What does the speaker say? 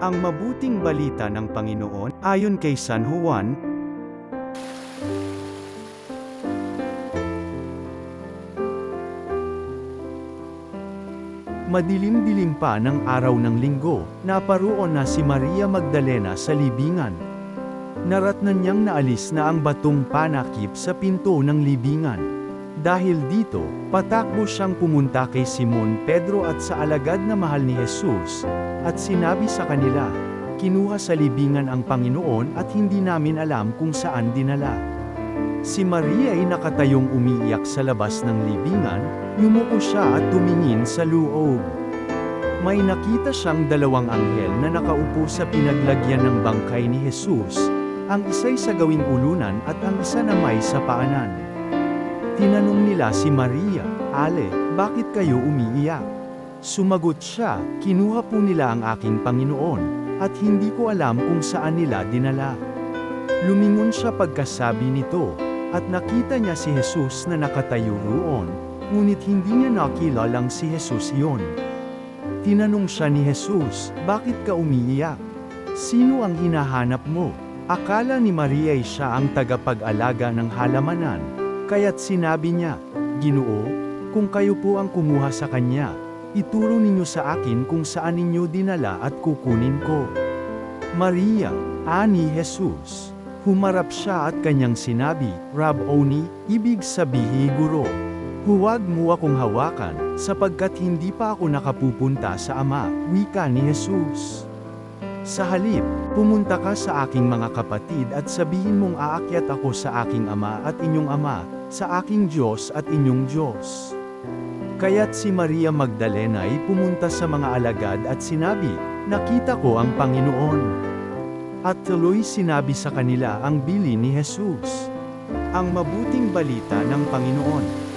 Ang mabuting balita ng Panginoon, ayon kay San Juan. Madilim-dilim pa ng araw ng linggo, naparoon na si Maria Magdalena sa libingan. Naratnan niyang naalis na ang batong panakip sa pinto ng libingan. Dahil dito, patakbo siyang pumunta kay Simon Pedro at sa alagad na mahal ni Jesus, at sinabi sa kanila, "Kinuha sa libingan ang Panginoon at hindi namin alam kung saan dinala." Si Maria ay nakatayong umiiyak sa labas ng libingan, yumuko siya at tumingin sa loob. May nakita siyang dalawang anghel na nakaupo sa pinaglagyan ng bangkay ni Jesus, ang isa'y sa gawing ulunan at ang isa na may sa paanan. Tinanong nila si Maria, "Ale, bakit kayo umiiyak?" Sumagot siya, "Kinuha po nila ang aking Panginoon, at hindi ko alam kung saan nila dinala." Lumingon siya pagkasabi nito, at nakita niya si Jesus na nakatayo roon, ngunit hindi niya nakilalang si Jesus iyon. Tinanong siya ni Jesus, "Bakit ka umiiyak? Sino ang hinahanap mo?" Akala ni Maria ay siya ang tagapag-alaga ng halamanan, kaya't sinabi niya, "Ginoo, kung kayo po ang kumuha sa kanya, ituro ninyo sa akin kung saan ninyo dinala at kukunin ko." "Maria," ani Jesus. Humarap siya at kanyang sinabi, "Rabboni," ibig sabihin guro. "Huwag mo akong hawakan, sapagkat hindi pa ako nakapupunta sa Ama," wika ni Jesus. "Sa halip, pumunta ka sa aking mga kapatid at sabihin mong aakyat ako sa aking Ama at inyong Ama, sa aking Diyos at inyong Diyos." Kaya't si Maria Magdalena ay pumunta sa mga alagad at sinabi, "Nakita ko ang Panginoon." At tuloy sinabi sa kanila ang bili ni Jesus. Ang mabuting balita ng Panginoon.